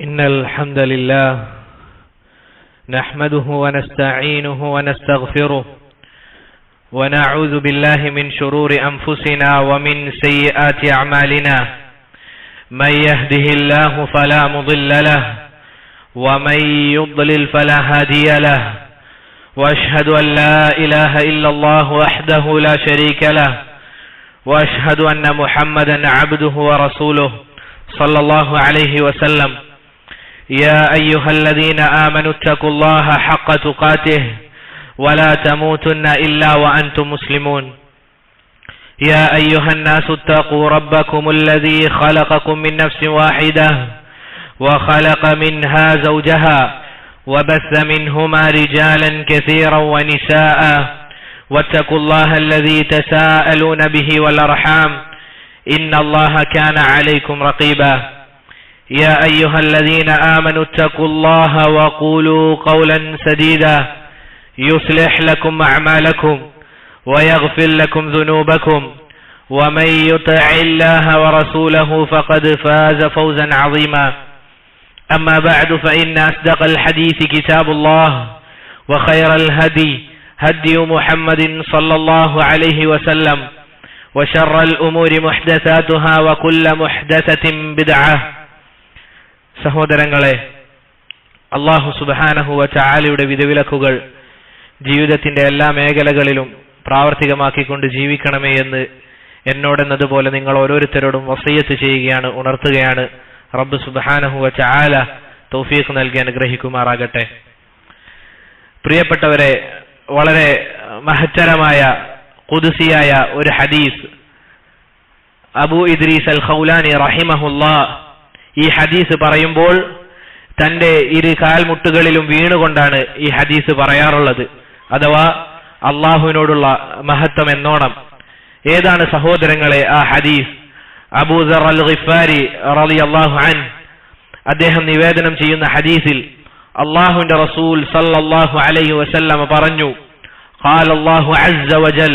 إن الحمد لله نحمده ونستعينه ونستغفره ونعوذ بالله من شرور أنفسنا ومن سيئات أعمالنا من يهده الله فلا مضل له ومن يضلل فلا هادي له وأشهد أن لا إله إلا الله وحده لا شريك له وأشهد أن محمدا عبده ورسوله صلى الله عليه وسلم يا أيها الذين آمنوا اتقوا الله حق تقاته ولا تموتن إلا وأنتم مسلمون يا أيها الناس اتقوا ربكم الذي خلقكم من نفس واحدة وخلق منها زوجها وبث منهما رجالا كثيرا ونساء واتقوا الله الذي تساءلون به والأرحام إن الله كان عليكم رقيبا يا أيها الذين آمنوا اتقوا الله وقولوا قولا سديدا يصلح لكم أعمالكم ويغفر لكم ذنوبكم ومن يطع الله ورسوله فقد فاز فوزا عظيما أما بعد فإن أصدق الحديث كتاب الله وخير الهدي هدي محمد صلى الله عليه وسلم وشر الأمور محدثاتها وكل محدثة بدعة. സഹോദരങ്ങളെ, അല്ലാഹു സുബ്ഹാനഹു വ തആലയുടെ വിധിവിലക്കുകൾ ജീവിതത്തിന്റെ എല്ലാ മേഖലകളിലും പ്രാവർത്തികമാക്കിക്കൊണ്ട് ജീവിക്കണമേ എന്ന് എന്നോടെന്നതുപോലെ നിങ്ങൾ ഓരോരുത്തരോടും വസിയ്യത്ത് ചെയ്യുകയാണ്, ഉണർത്തുകയാണ്. റബ്ബ് സുബ്ഹാനഹു വ തആല തൗഫീഖ് നൽകി അനുഗ്രഹിക്കുമാറാകട്ടെ. പ്രിയപ്പെട്ടവരെ, വളരെ മഹത്തരമായ ഖുദ്സിയായ ഒരു ഹദീസ് അബൂ ഇദ്രീസ് അൽ ഖൗലാനി റഹിമഹുല്ലാഹ് ഈ ഹദീസ് പറയുമ്പോൾ തന്റെ ഇരു കാൽമുട്ടുകളിലും വീണുകൊണ്ടാണ് ഈ ഹദീസ് പറയാറുള്ളത്. അഥവാ അള്ളാഹുവിനോടുള്ള മഹത്വം എന്നോണം. ഏതാണ് സഹോദരങ്ങളെ ആ ഹദീസ്? അബൂ ദർ അൽ ഗിഫാരി റളിയല്ലാഹു അൻഹു അദ്ദേഹം നിവേദനം ചെയ്യുന്ന ഹദീസിൽ അള്ളാഹുവിന്റെ റസൂൽ സല്ലല്ലാഹു അലൈഹി വസല്ലം പറഞ്ഞു, ഖാല അല്ലാഹു അസ്സ വജൽ,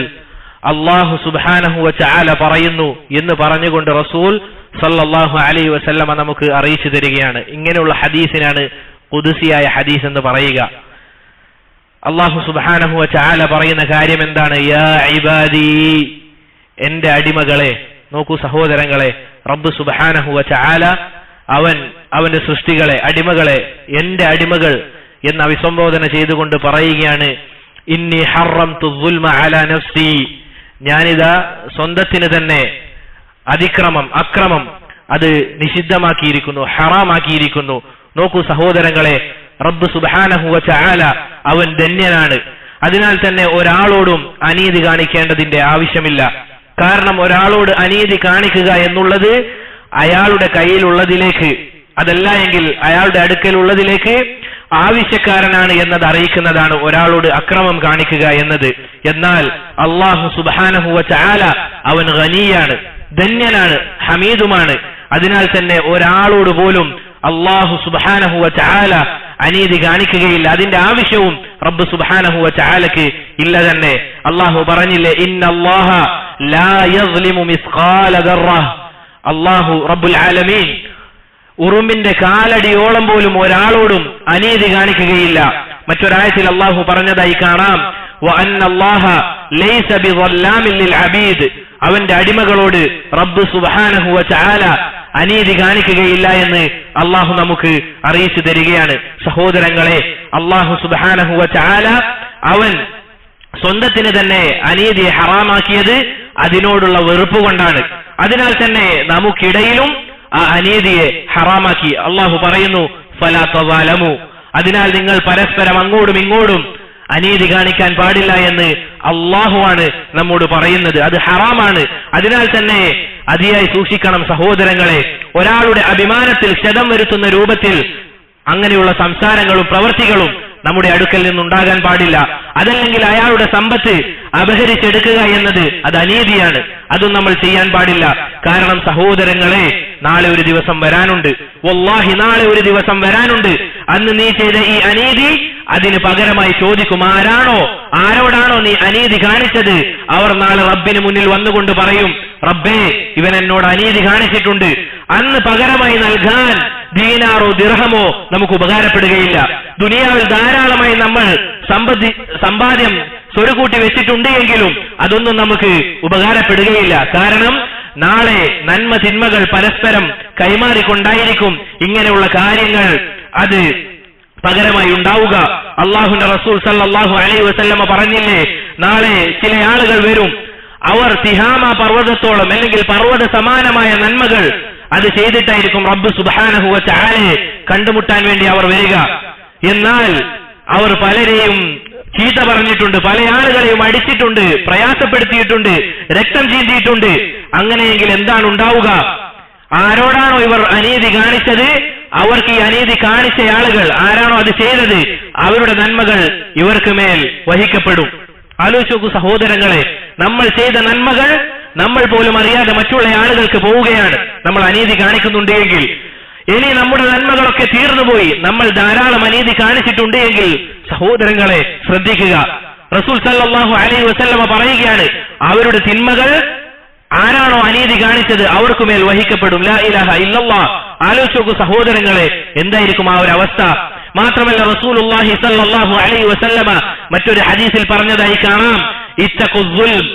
അല്ലാഹു സുബ്ഹാനഹു വ തആല പറയുന്നു എന്ന് പറഞ്ഞുകൊണ്ട് റസൂൽ സല്ലല്ലാഹു അലൈഹി വസല്ലം നമുക്ക് അറിയിച്ചു തരികയാണ്. ഇങ്ങനെയുള്ള ഹദീസിനാണ് ഖുദ്സിയായ ഹദീസ് എന്ന് പറയുക. അല്ലാഹു സുബ്ഹാനഹു വ തആല പറയുന്ന കാര്യം എന്താണ്? യാ ഇബാദി, എന്റെ അടിമകളെ. നോക്കൂ സഹോദരങ്ങളെ, റബ്ബ് സുബ്ഹാനഹു വ തആല അവന്റെ സൃഷ്ടികളെ, അടിമകളെ, എന്റെ അടിമകൾ എന്ന് അഭിസംബോധന ചെയ്തുകൊണ്ട് പറയുകയാണ്, ഇന്നി ഹറംതു ദുൽമ അലാ നഫ്സി, ഞാനിതാ സ്വന്തത്തിന് തന്നെ അക്രമം അത് നിഷിദ്ധമാക്കിയിരിക്കുന്നു, ഹറാമാക്കിയിരിക്കുന്നു. നോക്കൂ സഹോദരങ്ങളെ, റബ്ബ് സുബ്ഹാനഹു വ തആല അവൻ ധന്യനാണ്. അതിനാൽ തന്നെ ഒരാളോടും അനീതി കാണിക്കേണ്ടതിന്റെ ആവശ്യമില്ല. കാരണം ഒരാളോട് അനീതി കാണിക്കുക എന്നുള്ളത് അയാളുടെ കയ്യിലുള്ളതിലേക്ക്, അതല്ല എങ്കിൽ അയാളുടെ അടുക്കലുള്ളതിലേക്ക് ആവശ്യക്കാരനാണ് എന്നത് അറിയിക്കുന്നതാണ് ഒരാളോട് അക്രമം കാണിക്കുക എന്നത്. എന്നാൽ അല്ലാഹു സുബ്ഹാനഹു വ തആല അവൻ ഗനിയാണ്, ധന്യനാണ്, ഹമീദുമാണ്. അതിനാൽ തന്നെ ഒരാളോട് പോലും അല്ലാഹു സുബ്ഹാനഹു വ തആല അനീതി കാണിക്കുകയില്ല. അതിന്റെ ആവശ്യവും റബ്ബ് സുബ്ഹാനഹു വ തആലക്ക് ഇല്ല തന്നെ. അല്ലാഹു പറഞ്ഞില്ലേ, ഇന്നല്ലാഹ ലാ യസ്ലിമു മിസ്ഖാല ദർറ, അല്ലാഹു റബ്ബുൽ ആലമീൻ ഉറുമ്പിന്റെ കാലടിയോളം പോലും ഒരാളോടും അനീതി കാണിക്കുകയില്ല. മറ്റൊരായത്തിൽ അല്ലാഹു പറഞ്ഞതായി കാണാം, വഅന്നല്ലാഹ ലൈസ ബിളല്ലാമിൻ ലിൽ അബീദ്, അവന്റെ അടിമകളോട് റബ്ബ് സുബ്ഹാനഹു വ തആല അനീതി കാണിക്കുകയില്ല എന്ന് അല്ലാഹു നമുക്ക് അറിയിച്ചു തരികയാണ്. സഹോദരങ്ങളെ, അല്ലാഹു സുബ്ഹാനഹു വ തആല അവൻ സ്വന്തത്തിന് തന്നെ അനീതിയെ ഹറാമാക്കിയത് അതിനോടുള്ള വെറുപ്പ് കൊണ്ടാണ്. അതിനാൽ തന്നെ നമുക്കിടയിലും ആ അനീതിയെ ഹറാമാക്കി. അല്ലാഹു പറയുന്നു, ഫലാ തസാലമു, അതിനാൽ നിങ്ങൾ പരസ്പരം അങ്ങോട്ടും ഇങ്ങോട്ടും അനീതി കാണിക്കാൻ പാടില്ല എന്ന് അള്ളാഹുവാണ് നമ്മോട് പറയുന്നത്. അത് ഹറാമാണ്. അതിനാൽ തന്നെ അതിയായി സൂക്ഷിക്കണം സഹോദരങ്ങളെ. ഒരാളുടെ അഭിമാനത്തിൽ ക്ഷതം വരുത്തുന്ന രൂപത്തിൽ അങ്ങനെയുള്ള സംസാരങ്ങളും പ്രവൃത്തികളും നമ്മുടെ അടുക്കൽ നിന്നുണ്ടാകാൻ പാടില്ല. അതല്ലെങ്കിൽ അയാളുടെ സമ്പത്ത് അപഹരിച്ചെടുക്കുക എന്നത് അത് അനീതിയാണ്. അതും നമ്മൾ ചെയ്യാൻ പാടില്ല. കാരണം സഹോദരങ്ങളെ, നാളെ ഒരു ദിവസം വരാനുണ്ട്, വല്ലാഹി നാളെ ഒരു ദിവസം വരാനുണ്ട്. അന്ന് നീ ചെയ്ത ഈ അനീതി അതിന് പകരമായി ചോദിക്കും. ആരോടാണോ നീ അനീതി കാണിച്ചത്, അവർ നാളെ റബ്ബിന് മുന്നിൽ വന്നുകൊണ്ട് പറയും, റബ്ബേ, ഇവൻ എന്നോട് അനീതി കാണിച്ചിട്ടുണ്ട്. അന്ന് പകരമായി നൽകാൻ ദീനാറോ ദിർഹമോ നമുക്ക് ഉപകാരപ്പെടുകയില്ല. ദുനിയാവിൽ ധാരാളമായി നമ്മൾ സമ്പാദ്യം സ്വരുകൂട്ടി വെച്ചിട്ടുണ്ട് എങ്കിലും അതൊന്നും നമുക്ക് ഉപകാരപ്പെടുകയില്ല. കാരണം നാളെ നന്മ തിന്മകൾ പരസ്പരം കൈമാറിക്കൊണ്ടായിരിക്കും ഇങ്ങനെയുള്ള കാര്യങ്ങൾ അത് പകരമായി ഉണ്ടാവുക. അള്ളാഹുവിന്റെ റസൂൽ സല്ലല്ലാഹു അലൈഹി വസല്ലമ പറഞ്ഞില്ലേ, നാളെ ചില ആളുകൾ വരും, അവർ തിഹാമ പർവ്വതത്തോളം അല്ലെങ്കിൽ പർവ്വത സമാനമായ നന്മകൾ അത് ചെയ്തിട്ടായിരിക്കും റബ്ബ് സുബ്ഹാനഹു വ തആലയെ കണ്ടുമുട്ടാൻ വേണ്ടി അവർ വരിക. എന്നാൽ അവർ പലരെയും ചീത്ത പറഞ്ഞിട്ടുണ്ട്, പല ആളുകളെയും അടിച്ചിട്ടുണ്ട്, പ്രയാസപ്പെടുത്തിയിട്ടുണ്ട്, രക്തം ചീന്തിയിട്ടുണ്ട്. അങ്ങനെയെങ്കിൽ എന്താണ് ഉണ്ടാവുക? ആരോടാണോ ഇവർ അനീതി കാണിച്ചത്, അവർക്ക് ഈ അനീതി കാണിച്ച ആളുകൾ ആരാണോ അത് ചെയ്തത്, അവരുടെ നന്മകൾ ഇവർക്ക് മേൽ വഹിക്കപ്പെടും. ആലോചിച്ച് നോക്കൂ സഹോദരങ്ങളെ, നമ്മൾ ചെയ്ത നന്മകൾ നമ്മൾ പോലും അറിയാതെ മറ്റുള്ള ആളുകൾക്ക് പോവുകയാണ് നമ്മൾ അനീതി കാണിക്കുന്നുണ്ട് എങ്കിൽ. ഇനി നമ്മുടെ നന്മകളൊക്കെ തീർന്നുപോയി, നമ്മൾ ധാരാളം അനീതി കാണിച്ചിട്ടുണ്ട് എങ്കിൽ സഹോദരങ്ങളെ ശ്രദ്ധിക്കുക. റസൂൽ സല്ലല്ലാഹു അലൈഹി വസല്ലമ പറയുകയാണ്, അവരുടെ തിന്മകൾ ആരാണോ അനീതി കാണിച്ചത് അവർക്കുമേൽ വഹിക്കപ്പെടും. ലാ ഇലാഹ ഇല്ലല്ലാഹ്. ആലോചിച്ച് നോക്കൂ സഹോദരങ്ങളെ, എന്തായിരിക്കും ആ ഒരു അവസ്ഥ? മാത്രമല്ല റസൂലുള്ളാഹി സല്ലല്ലാഹു അലൈഹി വസല്ലമ മറ്റൊരു ഹദീസിൽ പറഞ്ഞതായി കാണാം, ഇത്തഖുസ്സുൽം,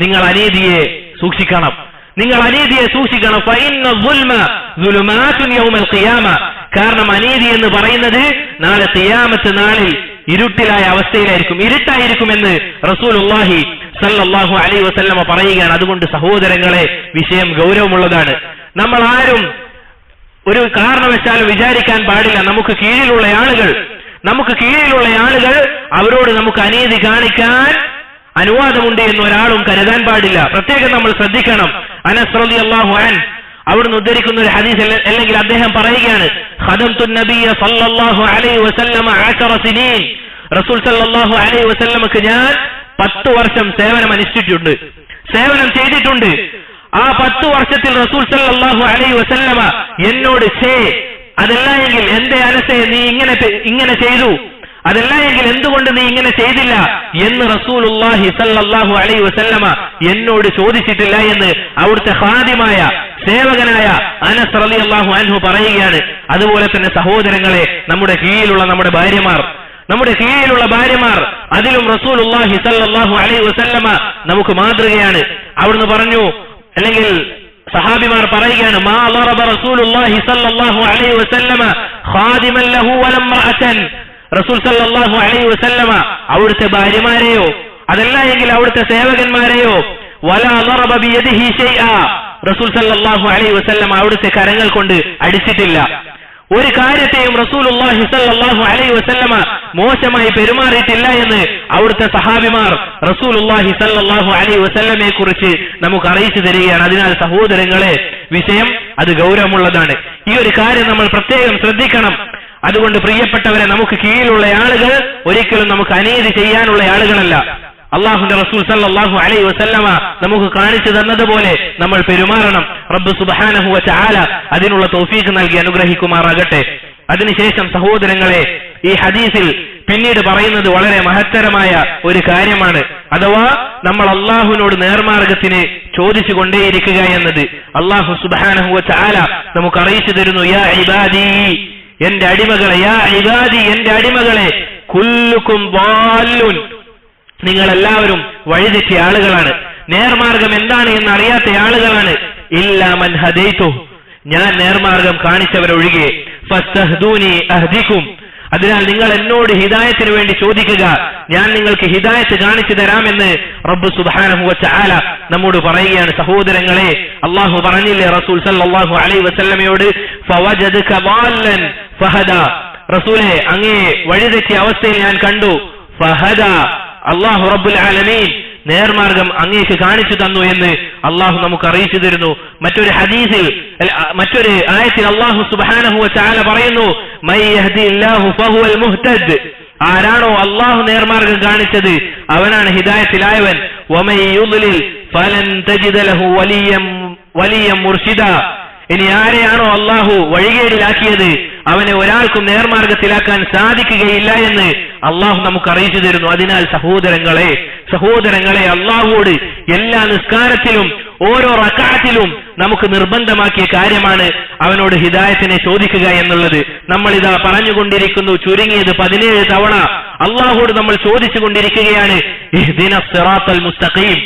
നിങ്ങൾ അനീതിയെ സൂക്ഷിക്കണം, നിങ്ങൾ അനീതിയെ സൂക്ഷിക്കണം. ഫഇന്ന ദുൽമ ദുലുമാതുൻ യൗമൽ ഖിയാമ. കാരണം അനീതി എന്ന് പറയുന്നത് നാളെ ഖിയാമത്ത് നാളിൽ ഇരുട്ടിലായ അവസ്ഥയിലായിരിക്കും, ഇരുട്ടായിരിക്കുമെന്ന് റസൂലുള്ളാഹി സല്ലല്ലാഹു അലൈഹി വസല്ലമ പറയുകയാണ്. അതുകൊണ്ട് സഹോദരങ്ങളെ, വിഷയം ഗൗരവമുള്ളതാണ്. നമ്മൾ ആരും ഒരു കാരണവശാലും വിചാരിക്കാൻ പാടില്ല നമുക്ക് കീഴിലുള്ള ആളുകൾ അവരോട് നമുക്ക് അനീതി കാണിക്കാൻ അനുവാദമുണ്ട് എന്ന് ഒരാളും കരുതാൻ പാടില്ല. പ്രത്യേകം നമ്മൾ ശ്രദ്ധിക്കണം. അനസ് റളിയല്ലാഹു അൻഹു അവിടുന്ന് ഉദ്ധരിക്കുന്ന ഒരു ഹദീസ്, അല്ലെങ്കിൽ അദ്ദേഹം പറയുകയാണ്, ഖദംതു നബിയ സല്ലല്ലാഹു അലൈഹി വസല്ലമ 10 സിനീൻ. റസൂൽ സല്ലല്ലാഹു അലൈഹി വസല്ലമക്ക് ഞാൻ 10 വർഷം സേവനം ചെയ്തിട്ടുണ്ട്. ആ 10 വർഷത്തിൽ റസൂൽ സല്ലല്ലാഹു അലൈഹി വസല്ലമ എന്നോട് അതല്ല എങ്കിൽ എന്റെ അനസേ നീ ഇങ്ങനെ ചെയ്തു, അതല്ല എങ്കിൽ എന്തുകൊണ്ട് നീ ഇങ്ങനെ ചെയ്തില്ല എന്ന് റസൂലുള്ളാഹി സല്ലല്ലാഹു അലൈഹി വസല്ലമ എന്നോട് ചോദിച്ചിട്ടില്ല എന്ന് അവിടുത്തെ ഖാദിമായ സേവകനായ അനസ് റളിയല്ലാഹു അൻഹു പറയുകയാണ്. അതുപോലെ തന്നെ സഹോദരങ്ങളെ, നമ്മുടെ കീഴിലുള്ള ഭാര്യമാർ അതിലും റസൂലുള്ളാഹി സല്ലല്ലാഹു അലൈഹി വസല്ലമ നമുക്ക് മാതൃകയാണ്. അവിടുന്ന് പറഞ്ഞു, അല്ലെങ്കിൽ സഹാബിമാർ പറയുകയാണ്, മാ ളറബ റസൂലുള്ളാഹി സല്ലല്ലാഹു അലൈഹി വസല്ലമ ഖാദിമൻ ലഹു വലം റഅതൻ. റസൂൽ സല്ലല്ലാഹു അലൈഹി വസല്ലമ അവിടുത്തെ ഭാര്യമാരെയോ അതല്ല എങ്കിൽ അവിടുത്തെ സേവകന്മാരെയോ വലാ ളറബ ബിയദിഹി ശൈആ, റസൂൽ സല്ലല്ലാഹു അലൈഹി വസല്ലമ അവിടുത്തെ കരങ്ങൾ കൊണ്ട് അടിച്ചിട്ടില്ല. ഒരു കാര്യത്തെയും റസൂലുള്ളാഹി സ്വല്ലല്ലാഹു അലൈഹി വസല്ലമ മോശമായി പെരുമാറിയിട്ടില്ല എന്ന് അവിടുത്തെ സഹാബിമാർ റസൂലുള്ളാഹി സ്വല്ലല്ലാഹു അലൈഹി വസല്ലമയെ കുറിച്ച് നമുക്ക് അറിയിച്ചു തരികയാണ്. അതിനാൽ സഹോദരങ്ങളെ, വിഷയം അത് ഗൗരവമുള്ളതാണ്. ഈ ഒരു കാര്യം നമ്മൾ പ്രത്യേകം ശ്രദ്ധിക്കണം. അതുകൊണ്ട് പ്രിയപ്പെട്ടവരെ, നമുക്ക് കീഴിലുള്ള ആളുകൾ ഒരിക്കലും നമുക്ക് അനീതി ചെയ്യാനുള്ള ആളുകളല്ല. അല്ലാഹുവിന്റെ റസൂൽ സല്ലല്ലാഹു അലൈഹി വസല്ലമ നമുക്ക് കാണിച്ചു തന്നതുപോലെ നമ്മൾ പെരുമാറണം. റബ്ബ് സുബ്ഹാനഹു വ തആല അതിനുള്ള തൗഫീഖ് നൽകി അനുഗ്രഹിക്കുമാറാകട്ടെ. അതിനുശേഷം സഹോദരങ്ങളെ, ഈ ഹദീസിൽ പിന്നീട് പറയുന്നത് വളരെ മഹത്തരമായ ഒരു കാര്യമാണ്. അഥവാ നമ്മൾ അള്ളാഹുവിനോട് നേർമാർഗത്തിന് ചോദിച്ചു കൊണ്ടേയിരിക്കുക എന്നത്. അല്ലാഹു സുബ്ഹാനഹു വ തആല നമുക്ക് അറിയിച്ചു തരുന്നു, യാ ഇബാദി, എന്റെ അടിമകളെ, യാ ഇബാദി, എന്റെ അടിമകളെ, കുല്ലുക്കും ളാല്ലുൻ, നിങ്ങളെല്ലാവരും വഴിതെറ്റിയ ആളുകളാണ്, നേർമാർഗം എന്താണ് എന്ന് അറിയാത്ത ആളുകളാണ്. ഇല്ലാ മൻ ഹദൈതു, ഞാൻ നേർമാർഗം കാണിച്ചവരൊഴികെ. ഫസ്തഹ്ദൂനി അഹ്ദികും, അതിനാൽ നിങ്ങൾ എന്നോട് ഹിദായത്തിന് വേണ്ടി ചോദിക്കുക, ഞാൻ നിങ്ങൾക്ക് ഹിദായത്ത് കാണിച്ചു തരാമെന്ന് റബ്ബ് സുബ്ഹാനഹു വ തആല നമ്മോട് പറയുകയാണ്. സഹോദരങ്ങളെ, അല്ലാഹു പറഞ്ഞില്ലേ റസൂൽ സല്ലല്ലാഹു അലൈഹി വസല്ലമയോട്, ഫവജദക ളാല്ലൻ ഫഹദാ, റസൂലേ, അങ്ങേ വഴിതെറ്റിയ അവസ്ഥയിൽ ഞാൻ കണ്ടു. ഫഹദാ, അല്ലാഹു റബ്ബുൽ ആലമീൻ നേർമാർഗം അങ്ങേക്ക് കാണിച്ചു തന്നു എന്ന് അള്ളാഹു നമുക്ക് അറിയിച്ചു തരുന്നു. മറ്റൊരു ഹദീസിൽ, മറ്റൊരു ആയത്തിൽ അള്ളാഹു സുബ്ഹാനഹു വ തആല പറയുന്നു, മൻ യഹ്ദില്ലാഹു ഫഹുവൽ മുഹ്തദ്, ആരാണോ അള്ളാഹു നേർമാർഗം കാണിച്ചത് അവനാണ് ഹിദായത്തിലായവൻ. വമൻ യുദ്ലിൽ ഫലൻ തജിദ ലഹു വലിയം മുർഷിദ, ഇനി ആരെയാണോ അള്ളാഹു വഴികേടിലാക്കിയത് അവനെ ഒരാൾക്കും നേർമാർഗത്തിലാക്കാൻ സാധിക്കുകയില്ല എന്ന് അള്ളാഹു നമുക്ക് അറിയിച്ചു തരുന്നു. അതിനാൽ സഹോദരങ്ങളെ, അള്ളാഹുവോട് എല്ലാ നിസ്കാരത്തിലും ഓരോ റക്അത്തിലും നമുക്ക് നിർബന്ധമാക്കിയ കാര്യമാണ് അവനോട് ഹിദായത്തിനെ ചോദിക്കുക എന്നുള്ളത്. നമ്മൾ ഇതാ പറഞ്ഞുകൊണ്ടിരിക്കുന്നു, ചുരുങ്ങിയത് 17 തവണ അള്ളാഹുവോട് നമ്മൾ ചോദിച്ചുകൊണ്ടിരിക്കുകയാണ്, ഇഹ്ദിനസ് സിറാത്തൽ മുസ്തഖീം,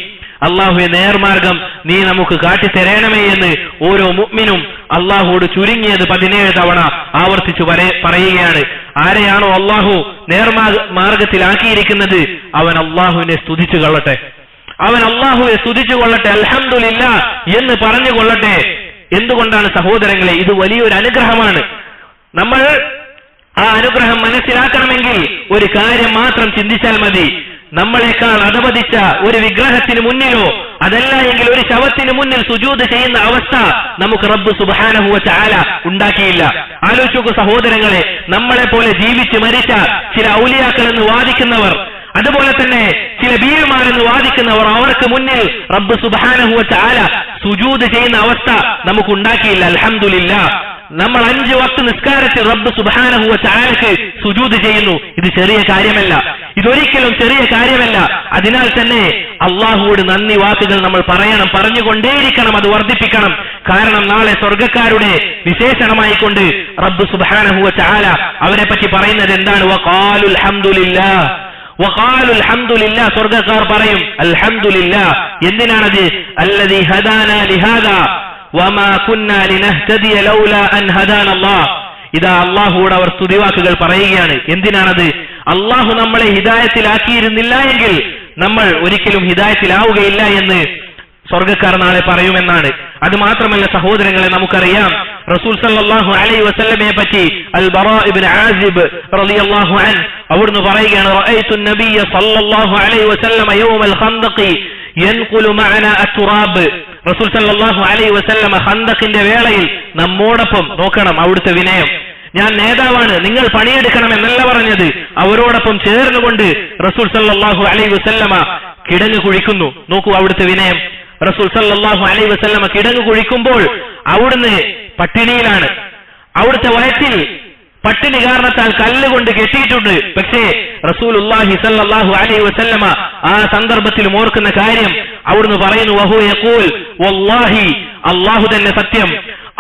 അള്ളാഹുവെ നേർമാർഗം നീ നമുക്ക് കാട്ടിത്തരണമേ എന്ന് ഓരോ മുഅ്മിനും അള്ളാഹുവോട് ചുരുങ്ങിയത് 17 തവണ ആവർത്തിച്ചു പറയുകയാണ്. ആരെയാണോ അള്ളാഹു നേർമാർഗത്തിലാക്കിയിരിക്കുന്നത് അവൻ അള്ളാഹുവിനെ സ്തുതിച്ചു കൊള്ളട്ടെ, അവൻ അള്ളാഹുവെ സ്തുതിച്ചു കൊള്ളട്ടെ, അൽഹംദുലില്ലാ എന്ന് പറഞ്ഞു കൊള്ളട്ടെ. എന്തുകൊണ്ടാണ് സഹോദരങ്ങളെ? ഇത് വലിയൊരു അനുഗ്രഹമാണ്. നമ്മൾ ആ അനുഗ്രഹം മനസ്സിലാക്കണമെങ്കിൽ ഒരു കാര്യം മാത്രം ചിന്തിച്ചാൽ മതി. നമ്മളെക്കാൾ അധപതിച്ച ഒരു വിഗ്രഹത്തിന് മുന്നിലോ അതല്ല എങ്കിൽ ഒരു ശവത്തിന് മുന്നിൽ സുജൂദ് ചെയ്യുന്ന അവസ്ഥ നമുക്ക് റബ്ബ് സുബ്ഹാനഹു വ തആല ഉണ്ടാക്കിയില്ല. ആലോചിക്കൂ സഹോദരങ്ങളെ, നമ്മളെ പോലെ ജീവിച്ച് മരിച്ച ചില ഔലിയാക്കൾ എന്ന് വാദിക്കുന്നവർ, അതുപോലെ തന്നെ ചില ബീവിമാരെന്ന് വാദിക്കുന്നവർ, അവർക്ക് മുന്നിൽ റബ്ബ് സുബ്ഹാനഹു വ തആല സുജൂദ് ചെയ്യുന്ന അവസ്ഥ നമുക്ക് ഉണ്ടാക്കിയില്ല. അൽഹംദുലില്ലാ, നമ്മൾ 5 വക്ത് നിസ്കാരത്തിൽ റബ്ബ് സുബ്ഹാനഹു വ തആലക്ക് സുജൂദ് ചെയ്യുന്നു. ഇത് ചെറിയ കാര്യമല്ല, ഇതൊരിക്കലും ചെറിയ കാര്യമല്ല. അതിനാൽ തന്നെ അള്ളാഹുവോട് നന്ദി വാക്കുകൾ നമ്മൾ പറയണം, പറഞ്ഞുകൊണ്ടേയിരിക്കണം, അത് വർദ്ധിപ്പിക്കണം. കാരണം നാളെ സ്വർഗ്ഗക്കാരുടെ വിശേഷണമായി കൊണ്ട് റബ്ബ് സുബ്ഹാനഹു വ തആല അവരെ പറ്റി പറയുന്നത് എന്താണ്? വഖാലുൽ ഹംദുലില്ലാ, വഖാലുൽ ഹംദുലില്ലാ, സ്വർഗ്ഗക്കാർ പറയും അൽഹംദുലില്ലാ. എന്തിനാണത്? അല്ലദീ ഹദാനാ ലിഹാദാ വമാ കുന്നാ ലിനഹ്തദിയ ലൗലാ അൻ ഹദാന അല്ലാഹ്. ഇതാ അള്ളാഹുവോട് അവർ സ്തുതിവാക്കുകൾ പറയുകയാണ്. എന്തിനാണത്? അള്ളാഹു നമ്മളെ ഹിദായത്തിലാക്കിയിരുന്നില്ല എങ്കിൽ നമ്മൾ ഒരിക്കലും ഹിദായത്തിലാവുകയില്ല എന്ന് സ്വർഗ്ഗക്കാർ നാളെ പറയുമെന്നാണ്. അത് മാത്രമല്ല സഹോദരങ്ങളെ, നമുക്കറിയാം റസൂൽ സല്ലല്ലാഹു അലൈഹി വസല്ലമയെ പറ്റി അൽ ബറാ ഇബ്നു ആസിബ് റളിയല്ലാഹു അൻഹു അവിടുന്ന് പറയുകയാണ്, റഅയ്തു നബിയ സല്ലല്ലാഹു അലൈഹി വസല്ലമ യൗമൽ ഖന്ദഖി യൻഖുലു മഅനാ അത്തുറാബ്. റസൂൽ സല്ലല്ലാഹു അലൈഹി വസല്ലമ ഖന്ദഖിന്റെ വേളയിൽ നമ്മോടൊപ്പം, നോക്കണം അവിടുത്തെ വിനയം, ഞാൻ നേതാവാണ്, നിങ്ങൾ പണിയെടുക്കണം എന്നല്ല പറഞ്ഞത്, അവരോടൊപ്പം ചേർന്നുകൊണ്ട് റസൂൽ സല്ലല്ലാഹു അലൈഹി വസല്ലമ കിടങ്ങ് കുഴിക്കുന്നു. നോക്കൂ അവിടുത്തെ വിനയം. റസൂൽ സല്ലല്ലാഹു അലൈഹി വസല്ലമ കിടങ്ങ് കുഴിക്കുമ്പോൾ അവിടുന്ന് പട്ടിണിയിലാണ്, അവിടുത്തെ വയറ്റിൽ പട്ടിണി കാരണത്താൽ കല്ലുകൊണ്ട് കെട്ടിയിട്ടുണ്ട്. പക്ഷേ റസൂലുള്ളാഹി സല്ലല്ലാഹു അലൈഹി വസല്ലമ ആ സന്ദർഭത്തിൽ ഓർക്കുന്ന കാര്യം അവിടുന്ന് പറയുന്നു, വഹു യഖൂൽ വല്ലാഹി, അല്ലാഹു തന്നെ സത്യം,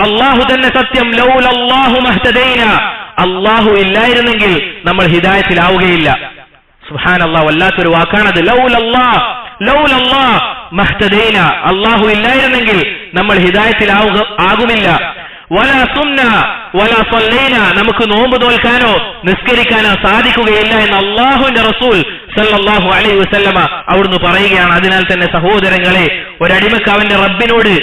അല്ലാഹു തന്നെ സത്യം, ലൗലല്ലാഹു മഹ്തദൈന, അല്ലാഹു ഇല്ലായിരുന്നെങ്കിൽ നമ്മൾ ഹിദായത്തിലാവുകയില്ല. സുബ്ഹാനല്ലാഹ്, വല്ലാത്തൊരു വാക്കാണത്. ലൗലല്ലാഹ് മഹ്തദൈന, അല്ലാഹു ഇല്ലായിരുന്നെങ്കിൽ നമ്മൾ ഹിദായത്തിലാകുമില്ല. വലാ സുന്ന വലാ സല്ലൈന, നമുക്ക് നോമ്പ് നോൽക്കാനോ നിസ്കരിക്കാനോ സാധിക്കുകയില്ല എന്ന് അല്ലാഹുവിന്റെ റസൂൽ സല്ലല്ലാഹു അലൈഹി വസല്ലമ അവിടുന്ന് പറയുകയാണ്. അതിനാൽ തന്നെ സഹോദരങ്ങളെ, ഒരടിമക്ക് അവന്റെ റബ്ബിനോട്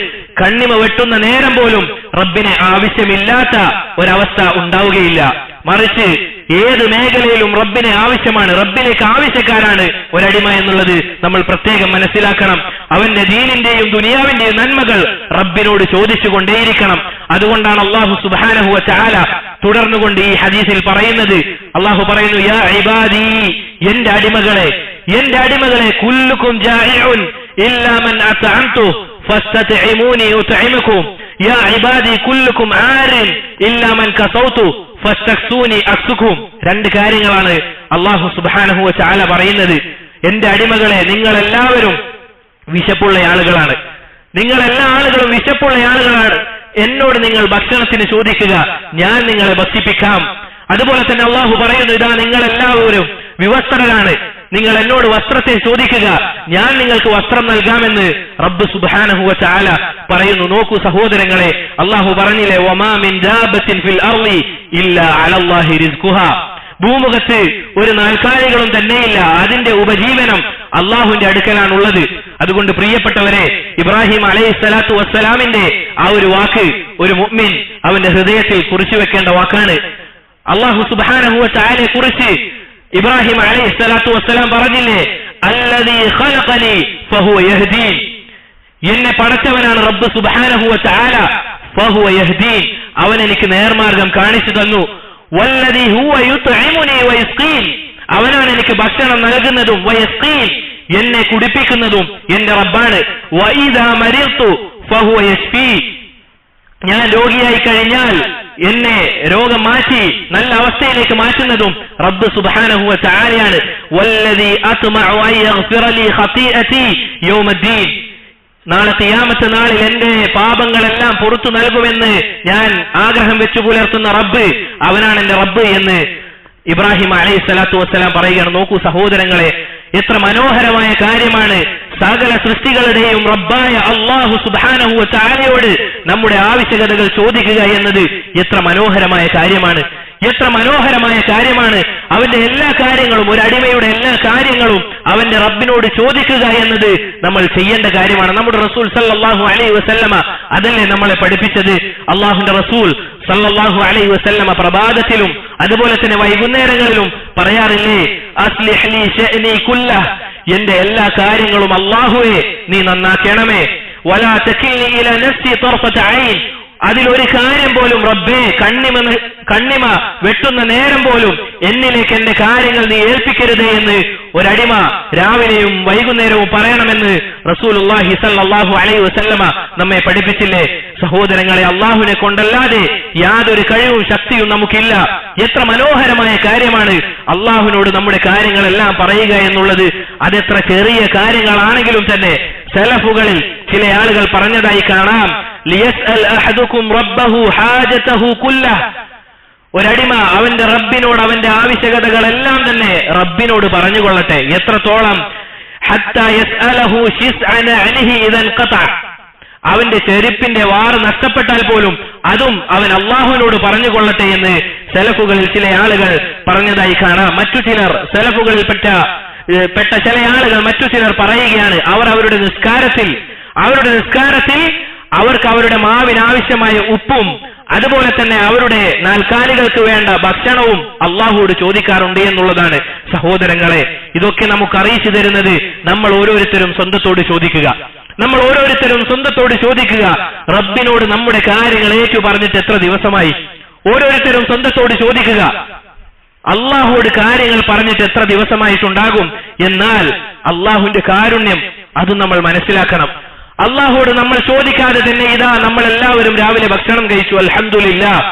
കണ്ണിമ വെട്ടുന്ന നേരം പോലും റബ്ബിനെ ആവശ്യമില്ലാത്ത ഒരവസ്ഥ ഉണ്ടാവുകയില്ല. മറിച്ച് ഏത് മേഖലയിലും റബ്ബിനെ ആവശ്യമാണ്, റബ്ബിലേക്ക് ആവശ്യക്കാരാണ് ഒരടിമ എന്നുള്ളത് നമ്മൾ പ്രത്യേകം മനസ്സിലാക്കണം. അവന്റെ ദീനിന്റെയും ദുനിയാവിന്റെയും നന്മകൾ റബ്ബിനോട് ചോദിച്ചുകൊണ്ടേയിരിക്കണം. അതുകൊണ്ടാണ് അല്ലാഹു സുബ്ഹാനഹു വ തആല തുടർന്നുകൊണ്ട് ഈ ഹദീസിൽ പറയുന്നത്, അല്ലാഹു പറയുന്നു, യാ ഇബാദി, എന്റെ അടിമകളെ, എന്റെ അടിമകളെ, കുല്ലുക്കും ജാഇഉൻ ഇല്ലാ മൻ അത്അംതു ഫസ്തത്ഇമൂനി ഉത്ഇമുകും, യാ ഇബാദി കുല്ലുക്കും ആരിൻ ഇല്ലാ മൻ കസൗതു ഫസ്തക്സൂനി അക്സുകും. 2 കാര്യങ്ങളാണ് അല്ലാഹു സുബ്ഹാനഹു വ തആല പറയുന്നത്. എന്റെ അടിമകളെ, നിങ്ങളെല്ലാവരും വിശപ്പുള്ള ആളുകളാണ്, നിങ്ങളെല്ലാ ആളുകളും വിശപ്പുള്ള ആളുകളാണ്, എന്നോട് നിങ്ങൾ ഭക്ഷണത്തിന് ചോദിക്കുക, ഞാൻ നിങ്ങളെ ഭക്ഷിപ്പിക്കാം. അതുപോലെ തന്നെ അല്ലാഹു പറയുന്നു, ഇതാ നിങ്ങളെല്ലാവരും വിവസ്ത്രരാണ്, നിങ്ങൾ എന്നോട് വസ്ത്രത്തെ ചോദിക്കുക, ഞാൻ നിങ്ങൾക്ക് വസ്ത്രം നൽകാമെന്ന് റബ്ബ് സുബ്ഹാനഹു വ തആല പറയുന്നു. നോക്കൂ സഹോദരങ്ങളെ, അല്ലാഹു പറഞ്ഞില്ലേ, വമാ മിൻ ദാബത്തിൻ ഫിൽ അർളി ഇല്ലാ അലല്ലാഹി റിസ്ഖുഹാ, ഭൂമുഖത്ത് ഒരു നാൽക്കാലികളും തന്നെയില്ല, അതിന്റെ ഉപജീവനം അള്ളാഹുവിന്റെ അടുക്കലാണുള്ളത്. അതുകൊണ്ട് പ്രിയപ്പെട്ടവരെ, ഇബ്രാഹിം അലൈഹിസ്സലാത്തു വസ്സലാമിന്റെ ആ ഒരു വാക്ക് ഒരു മുഅ്മിൻ അവന്റെ ഹൃദയത്തിൽ കുറിച്ചു വെക്കേണ്ട വാക്കാണ്. അല്ലാഹു സുബ്ഹാനഹു വ തആലയെ കുറിച്ച് ഇബ്രാഹിം അലൈഹിസ്സലാത്തു വസ്സലാം പറഞ്ഞില്ലേ, അല്ലദീ ഖലഖനി ഫഹുവ യഹ്ദീൻ, എന്നെ പടച്ചവനാണ് റബ്ബ് സുബ്ഹാനഹു വ തആല, ഫഹുവ യഹ്ദീൻ, അവൻ എനിക്ക് നേർമാർഗം കാണിച്ചു തന്നു. വല്ലദീ ഹുവ യുത്ഇമുനി വയസ്ഖീൻ, അവനാണ് എനിക്ക് ഭക്ഷണം നൽകുന്നതും, വയസ്ഖീൻ, എന്നെ കുടിപ്പിക്കുന്നതും എന്റെ റബ്ബാണ്. വഇദാ മരിത്തു ഫഹുവ യശ്ഫീ, ഞാൻ രോഗിയായി കഴിഞ്ഞാൽ എന്നെ രോഗം മാറ്റി നല്ല അവസ്ഥയിലേക്ക് മാറ്റുന്നതും റബ്ബ് സുബ്ഹാനഹു വ തആലയാണ്. വല്ലദീ അത്മഉ അൻ യഗ്ഫിറ ലീ ഖതീഅതി യൗമദ്ദീൻ, നാളെ ഖിയാമത്ത് നാളിൽ എന്റെ പാപങ്ങളെല്ലാം പുറത്തു നൽകുമെന്ന് ഞാൻ ആഗ്രഹം വെച്ചു പുലർത്തുന്ന റബ്ബ്, അവനാണ് എന്റെ റബ്ബ് എന്ന് ഇബ്രാഹിം അലൈഹിസ്സലാത്തു വസ്സലാം പറയുകയാണ്. നോക്കൂ സഹോദരങ്ങളെ, എത്ര മനോഹരമായ കാര്യമാണ് സകല സൃഷ്ടികളുടെയും റബ്ബായ അല്ലാഹു സുബ്ഹാനഹു വ തആലയോട് നമ്മുടെ ആവശ്യകതകൾ ചോദിക്കുക എന്നത്. എത്ര മനോഹരമായ കാര്യമാണ്, എത്ര മനോഹരമായ കാര്യമാണ്. അവന്റെ എല്ലാ കാര്യങ്ങളും, ഒരു അടിമയുടെ എല്ലാ കാര്യങ്ങളും അവന്റെ റബ്ബിനോട് ചോദിക്കുക എന്നത് നമ്മൾ ചെയ്യേണ്ട കാര്യമാണ്. നമ്മുടെ റസൂൽ സല്ലല്ലാഹു അലൈഹി വസല്ലമ അതല്ലേ നമ്മളെ പഠിപ്പിച്ചത്. അല്ലാഹുവിന്റെ റസൂൽ സല്ലല്ലാഹു അലൈഹി വസല്ലമ പ്രഭാതത്തിലും അതുപോലെ തന്നെ വൈകുന്നേരങ്ങളിലും പറയാറില്ലേ, അസ്ലിഹ് ലീ ശഅനി കുല്ലഹ്, എന്റെ എല്ലാ കാര്യങ്ങളും അല്ലാഹുവേ നീ നന്നാക്കണമേ. വലാ തകിൽനി ഇലാ നഫ്സി തർഫത ഐൻ, അതിലൊരു കാര്യം പോലും റബ്ബേ കണ്ണിമ വെട്ടുന്ന നേരം പോലും എന്നിലേക്ക് എന്റെ കാര്യങ്ങൾ നീ ഏൽപ്പിക്കരുതേ എന്ന് ഒരടിമ രാവിലെയും വൈകുന്നേരവും പറയണമെന്ന് റസൂലുള്ളാഹി സ്വല്ലല്ലാഹു അലൈഹി വസല്ലമ നമ്മെ പഠിപ്പിച്ചില്ലേ. സഹോദരങ്ങളെ, അള്ളാഹുവിനെ കൊണ്ടല്ലാതെ യാതൊരു കഴിവും ശക്തിയും നമുക്കില്ല. എത്ര മനോഹരമായ കാര്യമാണ് അള്ളാഹുവിനോട് നമ്മുടെ കാര്യങ്ങളെല്ലാം പറയുക എന്നുള്ളത്. അതെത്ര ചെറിയ കാര്യങ്ങളാണെങ്കിലും തന്നെ സലഫുകളിൽ ചില ആളുകൾ പറഞ്ഞതായി കാണാം, ലിയസ്അൽ അഹദുകും റബ്ബഹു ഹാജതഹു കുല്ലഹ്, ഒരടിമ അവന്റെ റബ്ബിനോട് അവന്റെ ആവശ്യകതകളെല്ലാം തന്നെ റബ്ബിനോട് പറഞ്ഞുകൊള്ളട്ടെ. എത്രത്തോളം? ഹത്താ യസ്അലഹു ശിസ്അന അൻഹി ഇദൻ ഖതഅ, അവന്റെ ചെരുപ്പിന്റെ വാറ് നഷ്ടപ്പെട്ടാൽ പോലും അതും അവൻ അള്ളാഹുവിനോട് പറഞ്ഞുകൊള്ളട്ടെ എന്ന് സലഫുകളിൽ ചില ആളുകൾ പറഞ്ഞതായി കാണാം. മറ്റു ചിലർ സലഫുകളിൽ പെട്ട ചില ആളുകൾ മറ്റു ചിലർ പറയുകയാണ്, അവരുടെ നിസ്കാരത്തിൽ അവർക്ക് അവരുടെ മാവിനാവശ്യമായ ഉപ്പും അതുപോലെ തന്നെ അവരുടെ നാൽക്കാലികൾക്ക് വേണ്ട ഭക്ഷണവും അള്ളാഹുവോട് ചോദിക്കാറുണ്ട് എന്നുള്ളതാണ്. സഹോദരങ്ങളെ, ഇതൊക്കെ നമുക്ക് അറിയിച്ചു തരുന്നത് നമ്മൾ ഓരോരുത്തരും സ്വന്തത്തോട് ചോദിക്കുക. റബ്ബിനോട് നമ്മുടെ കാര്യങ്ങൾ ഏറ്റു പറഞ്ഞിട്ട് എത്ര ദിവസമായി? ഓരോരുത്തരും സ്വന്തത്തോട് ചോദിക്കുക. അള്ളാഹുവോട് കാര്യങ്ങൾ പറഞ്ഞിട്ട് എത്ര ദിവസമായിട്ടുണ്ടാകും? എന്നാൽ അള്ളാഹുവിന്റെ കാരുണ്യം അത് നമ്മൾ മനസ്സിലാക്കണം. അള്ളാഹുവോട് നമ്മൾ ചോദിക്കാതെ തന്നെ ഇതാ നമ്മൾ എല്ലാവരും രാവിലെ ഭക്ഷണം കഴിച്ചു, അൽഹംദുലില്ലാഹ്.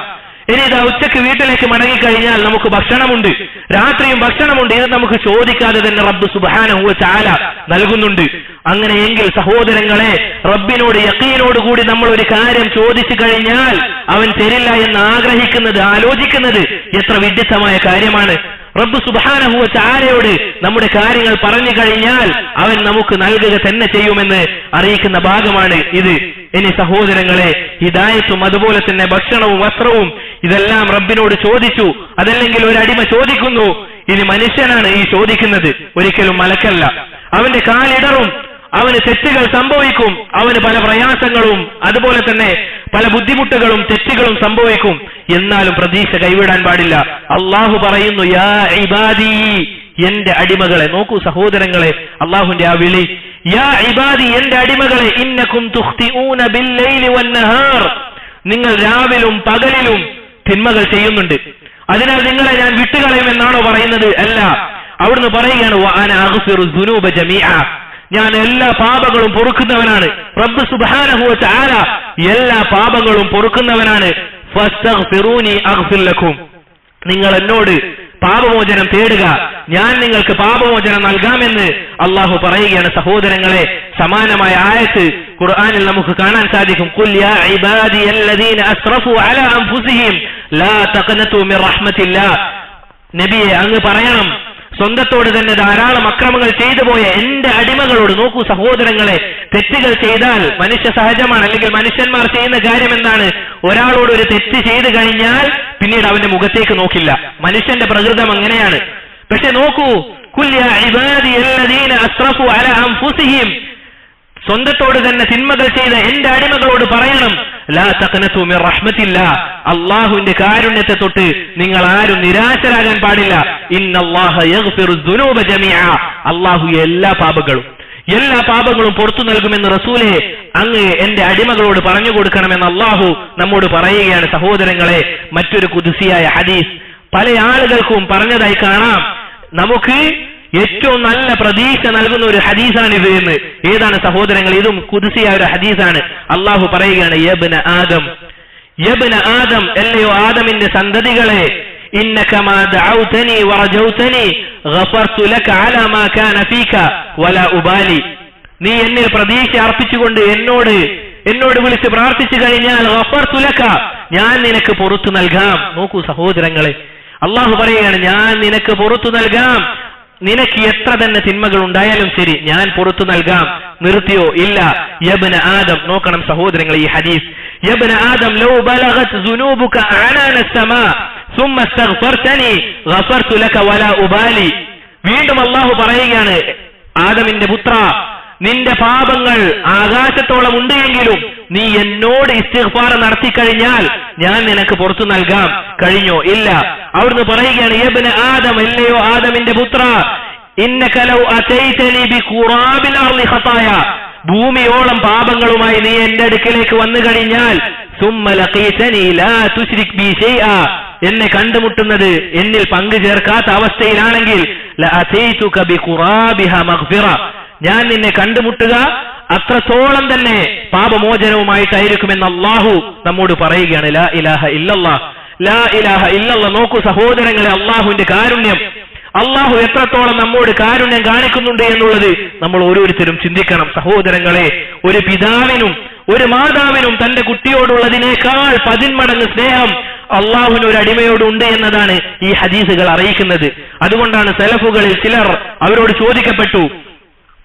ഇനി ഇതാ ഉച്ചയ്ക്ക് വീട്ടിലേക്ക് മടങ്ങിക്കഴിഞ്ഞാൽ നമുക്ക് ഭക്ഷണമുണ്ട്, രാത്രിയും ഭക്ഷണമുണ്ട്. ഇത് നമുക്ക് ചോദിക്കാതെ തന്നെ റബ്ബ് സുബ്ഹാനഹു വ തആല നൽകുന്നുണ്ട്. അങ്ങനെയെങ്കിൽ സഹോദരങ്ങളെ, റബ്ബിനോട് യഖീനോടുകൂടി നമ്മൾ ഒരു കാര്യം ചോദിച്ചു കഴിഞ്ഞാൽ അവൻ തരില്ല എന്ന് ആലോചിക്കുന്നത് എത്ര വിഡ്ഢിത്തമായ കാര്യമാണ്. റബ്ബ് സുബ്ഹാനഹു വ തആലയോട് നമ്മുടെ കാര്യങ്ങൾ പറഞ്ഞു കഴിഞ്ഞാൽ അവൻ നമുക്ക് നൽകുക തന്നെ ചെയ്യുമെന്ന് അറിയിക്കുന്ന ഭാഗമാണ് ഇത്. ഇനി സഹോദരങ്ങളെ, ഹിദായത്തും അതുപോലെ തന്നെ ഭക്ഷണവും വസ്ത്രവും ഇതെല്ലാം റബ്ബിനോട് ചോദിച്ചു. അതല്ലെങ്കിൽ ഒരു അടിമ ചോദിക്കുന്നു, ഇനി മനുഷ്യനാണ് ഈ ചോദിക്കുന്നത്, ഒരിക്കലും മലക്കല്ല. അവന്റെ കാലിടറും, അവന് തെറ്റുകൾ സംഭവിക്കും, അവന് പല പ്രയാസങ്ങളും അതുപോലെ തന്നെ പല ബുദ്ധിമുട്ടുകളും തെറ്റുകളും സംഭവിക്കും. എന്നാലും പ്രതീക്ഷ കൈവിടാൻ പാടില്ല. അള്ളാഹു പറയുന്നു, യാ ഇബാദി, എന്റെ അടിമകളെ. നോക്കൂ സഹോദരങ്ങളെ, അള്ളാഹുവിന്റെ ആ വിളി, യാ ഇബാദി, എന്റെ അടിമകളെ, ഇന്നകും തുഖ്തിഊന ബില്ലൈലി വന്നഹാർ, നിങ്ങൾ രാവിലും പകലിലും തിന്മകൾ ചെയ്യുന്നുണ്ട്, അതിനാൽ നിങ്ങളെ ഞാൻ വിട്ടുകളയുമെന്നാണോ പറയുന്നത്? അല്ല, അവിടുന്ന് പറയുകയാണ്, വഅന അഗ്ഫിറു ദുനൂബ ജമീഅ, ഞാൻ എല്ലാ പാപങ്ങളും പൊറുക്കുന്നവനാണ്. റബ്ബ് സുബ്ഹാനഹു വ തആല എല്ലാ പാപങ്ങളും പൊറുക്കുന്നവനാണ്. ഫസ്തഗ്ഫിറൂനി അഗ്ഫിർ ലക്കും, നിങ്ങൾ എന്നോട് പാപമോചനം തേടുക, ഞാൻ നിങ്ങൾക്ക് പാപമോചനം നൽകാമെന്ന് അള്ളാഹു പറയുകയാണ്. സഹോദരങ്ങളെ, സമാനമായ ആയത്ത് ഖുർആനിൽ നമുക്ക് കാണാൻ സാധിക്കും. ഖുൽ യാ ഇബാദിയല്ലദീന അസ്റഫു അലാ അൻഫുസിഹിം ലാ തഖ്നതു മിർ റഹ്മത്തില്ലാഹ്, നബിയെ അങ്ങ് പറയണം, സ്വന്തത്തോട് തന്നെ ധാരാളം അക്രമങ്ങൾ ചെയ്തു പോയ എന്റെ അടിമകളോട്. നോക്കൂ സഹോദരങ്ങളെ, തെറ്റുകൾ ചെയ്താൽ മനുഷ്യ സഹജമാണ്, അല്ലെങ്കിൽ മനുഷ്യന്മാർ ചെയ്യുന്ന കാര്യം എന്താണ്? ഒരാളോട് ഒരു തെറ്റ് ചെയ്തു കഴിഞ്ഞാൽ പിന്നീട് അവന്റെ മുഖത്തേക്ക് നോക്കില്ല. മനുഷ്യന്റെ പ്രകൃതം അങ്ങനെയാണ്. പക്ഷെ നോക്കൂ, ഖുൽ യാ ഇബാദിയല്ലദീന അസ്റഫു അലാ അൻഫുസിഹിം, സ്വന്തത്തോട് തന്നെ തിന്മകൾ ചെയ്ത എന്റെ അടിമകളോട് പറയണം, ലാ തഖ്നതു മിർ റഹ്മത്തില്ലാഹ്, അല്ലാഹുവിന്റെ കാരുണ്യത്തെ തൊട്ട് നിങ്ങൾ ആരും നിരാശരാകാൻ പാടില്ല. ഇന്നല്ലാഹ യഗ്ഫിറു ദുനൂബ ജമീഅ, അല്ലാഹു എല്ലാ പാപങ്ങളും പുറത്തു നൽകുമെന്ന് റസൂലേ അങ്ങ് എന്റെ അടിമകളോട് പറഞ്ഞു കൊടുക്കണമെന്ന് അല്ലാഹു നമ്മോട് പറയുകയാണ്. സഹോദരങ്ങളെ, മറ്റൊരു ഖുദ്സിയായ ഹദീസ് പല ആളുകൾക്കും പറഞ്ഞതായി കാണാം. നമുക്ക് ഏറ്റവും നല്ല പ്രതീക്ഷ നൽകുന്ന ഒരു ഹദീസാണിത് എന്ന്. ഏതാണ് സഹോദരങ്ങൾ? ഇതും ഖുദ്സിയായ ഒരു ഹദീസാണ്. അല്ലാഹു പറയുകയാണ്, യബ്ന ആദം, അല്ലയോ ആദമിന്റെ സന്തതികളെ, ഇന്നക മാ ദഅൗതനി വറജൗതനി ഗഫർതു ലക അലാ മാ കാന ഫീക വലാ ഉബാലി, നീ എന്നിൽ പ്രതീക്ഷ അർപ്പിച്ചുകൊണ്ട് എന്നോട് വിളിച്ച് പ്രാർത്ഥിച്ചു കഴിഞ്ഞാൽ ഗഫർതു ലക, ഞാൻ നിനക്ക് പുറത്തു നൽകാം. നോക്കൂ സഹോദരങ്ങളെ, അള്ളാഹു പറയുകയാണ്, ഞാൻ നിനക്ക് പുറത്തു നൽകാം. നിനക്ക് എത്ര തന്നെ തിന്മകൾ ഉണ്ടായാലും ശരി, ഞാൻ പുറത്തു നൽകാം. നിർത്തിയോ? ഇല്ല. യബ്ന ആദം, നോക്കണം സഹോദരങ്ങളെ ഈ ഹദീസ്, യബ്ന ആദം ലൗ ബലഗത് ദുനൂബുക അനാന അസ്സമാ സുമ്മ അസ്തഗ്ഫർതനി ഗഫർതു ലക വലാ ഉബാലി. വീണ്ടും അള്ളാഹു പറയുകയാണ്, ആദമിന്റെ പുത്ര, നിന്റെ പാപങ്ങൾ ആകാശത്തോളം ഉണ്ട് എങ്കിലും നീ എന്നോട് ഇസ്തിഗ്ഫാർ നടത്തിക്കഴിഞ്ഞാൽ ഞാൻ നിനക്ക് പുറത്തു നൽകാം. കഴിഞ്ഞോ? ഇല്ല. അവിടുന്ന് പറയുകയാണ്, യബ്ന ആദം, അല്ലയോ ആദമിന്റെ പുത്ര, ഇന്നക ലൗ അതൈതനി ബിഖുറാബിൽ അർളി ഖതായ, ഭൂമിയോളം പാപങ്ങളുമായി നീ എന്റെ അടുക്കലേക്ക് വന്നു കഴിഞ്ഞാൽ സുമ്മ ലഖീതനി ലാ തുശ്രിക് ബി ശൈആ, എന്നെ കണ്ടുമുട്ടുന്നത് എന്നിൽ പങ്കു ചേർക്കാത്ത അവസ്ഥയിലാണെങ്കിൽ ലഅതൈതുക ബിഖുറാബിഹാ മഗ്ഫിറ, ഞാൻ നിന്നെ കണ്ടുമുട്ടുക അത്രത്തോളം തന്നെ പാപമോചനവുമായിട്ടായിരിക്കുമെന്ന് അള്ളാഹു നമ്മോട് പറയുകയാണ്. ലാ ഇലാഹ ഇല്ലല്ലാഹ്, ലാ ഇലാഹ ഇല്ലല്ലാഹ്. നോക്കൂ സഹോദരങ്ങളെ, അള്ളാഹുവിന്റെ കാരുണ്യം, അള്ളാഹു എത്രത്തോളം നമ്മോട് കാരുണ്യം കാണിക്കുന്നുണ്ട് എന്നുള്ളത് നമ്മൾ ഓരോരുത്തരും ചിന്തിക്കണം. സഹോദരങ്ങളെ, ഒരു പിതാവിനും ഒരു മാതാവിനും തന്റെ കുട്ടിയോടുള്ളതിനേക്കാൾ 10 മടങ്ങ് സ്നേഹം അള്ളാഹുവിന് ഒരു അടിമയോടുണ്ട് എന്നതാണ് ഈ ഹദീസുകൾ അറിയിക്കുന്നത്. അതുകൊണ്ടാണ് സലഫുകളിൽ ചിലർ അവരോട് ചോദിക്കപ്പെട്ടു,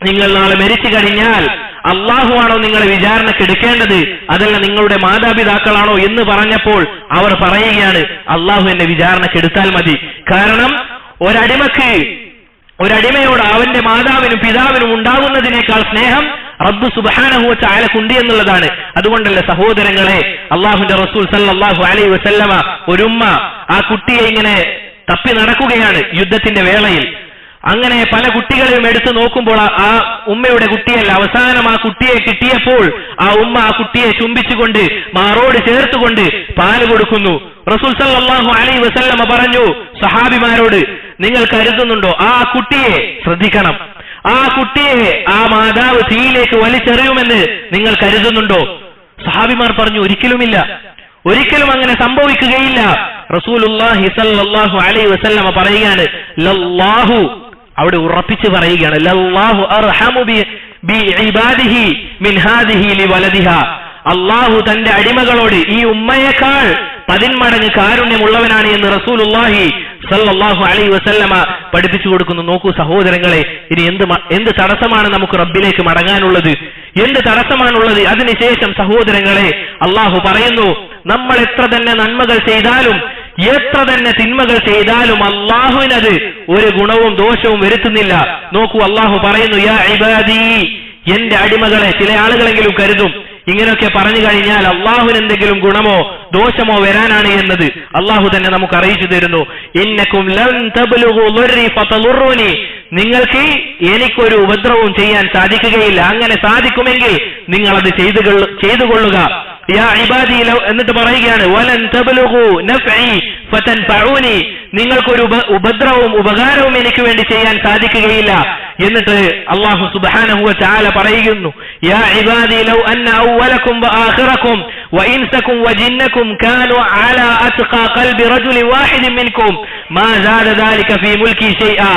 നിങ്ങൾ നാളെ മരിച്ചു കഴിഞ്ഞാൽ അള്ളാഹുവാണോ നിങ്ങളെ വിചാരണയ്ക്ക് എടുക്കേണ്ടത്, അതല്ല നിങ്ങളുടെ മാതാപിതാക്കളാണോ എന്ന് പറഞ്ഞപ്പോൾ അവർ പറയുകയാണ്, അള്ളാഹു എന്നെ വിചാരണയ്ക്ക് എടുത്താൽ മതി. കാരണം ഒരടിമയോട് അവന്റെ മാതാവിനും പിതാവിനും ഉണ്ടാകുന്നതിനേക്കാൾ സ്നേഹം റബ്ബ് സുബ്ഹാനഹു വ തആലക്കുണ്ട് എന്നുള്ളതാണ്. അതുകൊണ്ടല്ലേ സഹോദരങ്ങളെ, അള്ളാഹുവിന്റെ റസൂൽ സല്ലല്ലാഹു അലൈഹി വസല്ലമ ഒരുമ്മ ആ കുട്ടിയെ ഇങ്ങനെ തപ്പി നടക്കുകയാണ് യുദ്ധത്തിന്റെ വേളയിൽ. അങ്ങനെ പല കുട്ടികളെയും എടുത്തു നോക്കുമ്പോൾ ആ ഉമ്മയുടെ കുട്ടിയല്ല. അവസാനം ആ കുട്ടിയെ കിട്ടിയപ്പോൾ ആ ഉമ്മ ആ കുട്ടിയെ ചുംബിച്ചുകൊണ്ട് മാറോട് ചേർത്തുകൊണ്ട് പാല് കൊടുക്കുന്നു. റസൂൽ സല്ലല്ലാഹു അലൈഹി വസല്ലമ പറഞ്ഞു സഹാബിമാരോട്, നിങ്ങൾ കരുതുന്നുണ്ടോ ആ കുട്ടിയെ ശ്രദ്ധിക്കണം, ആ കുട്ടിയെ ആ മാതാവ് തീയിലേക്ക് വലിച്ചെറിയുമെന്ന് നിങ്ങൾ കരുതുന്നുണ്ടോ? സഹാബിമാർ പറഞ്ഞു, ഒരിക്കലുമില്ല, ഒരിക്കലും അങ്ങനെ സംഭവിക്കുകയില്ല. റസൂലുള്ളാഹി സല്ലല്ലാഹു അലൈഹി വസല്ലമ പറയുകയാണ്, ലല്ലാഹു, അവിടെ ഉറപ്പിച്ച് പറയുകയാണ്, ലല്ലാഹു അർഹമു ബി ഇബാദിഹി മിൻ ഹാദിഹി ലിവലദിഹാ, അല്ലാഹു തന്റെ അടിമകളോട് ഈ ഉമ്മയേക്കാൾ 10 മടങ്ങ് കാരുണ്യമുള്ളവനാണ് എന്ന് റസൂലുള്ളാഹി സല്ലല്ലാഹു അലൈഹി വസല്ലമ പഠിപ്പിച്ചു കൊടുക്കുന്നു. നോക്കൂ സഹോദരങ്ങളെ, ഇനി എന്ത് തടസ്സമാണ് നമുക്ക് റബ്ബിലേക്ക് മടങ്ങാനുള്ളത്? എന്ത് തടസ്സമാണുള്ളത്? അതിനുശേഷം സഹോദരങ്ങളെ, അള്ളാഹു പറയുന്നു, നമ്മൾ എത്ര തന്നെ നന്മകൾ ചെയ്താലും എത്ര തന്നെ തിന്മകൾ ചെയ്താലും അള്ളാഹുവിനത് ഒരു ഗുണവും ദോഷവും വരുത്തുന്നില്ല. നോക്കൂ, അള്ളാഹു പറയുന്നു, യാ ഇബാദി, എന്റെ അടിമകളെ. ചില ആളുകളെങ്കിലും കരുതും ഇങ്ങനെയൊക്കെ പറഞ്ഞു കഴിഞ്ഞാൽ അള്ളാഹുവിന് എന്തെങ്കിലും ഗുണമോ ദോഷമോ വരാനാണ് എന്നത്. അള്ളാഹു തന്നെ നമുക്ക് അറിയിച്ചു തരുന്നു, ഇന്നകും ലൻ തബ്ലുഗു ദർരി ഫതദുറുനി, നിങ്ങൾക്ക് എനിക്കൊരു ഉപദ്രവവും ചെയ്യാൻ സാധിക്കുകയില്ല. അങ്ങനെ സാധിക്കുമെങ്കിൽ നിങ്ങൾ അത് ചെയ്തുകൊള്ളുക. യാ ഇബാദി, എന്നിട്ട് പറയുകയാണ്, വലൻ തബ്ലുഗു നഫ്ഇ ഫതൻഫഉനി, നിങ്ങൾക്കൊരു ഉപദ്രവവും ഉപകാരവും എനിക്ക് വേണ്ടി ചെയ്യാൻ സാധിക്കുകയില്ല. എന്നിട്ട് അല്ലാഹു സുബ്ഹാനഹു വ തആല പറയുന്നു, യാ ഇബാദി ലൗ അന്ന അവ്വലകും വആഖിറകും വഇൻസകും വജിന്നകും കാനൂ അലാ അത്ഖാ ഖൽബി റജുലിൻ വാഹിദിൻ മിൻകും മാ സാദ ദാലിക ഫീ മുൽകി ശൈആ,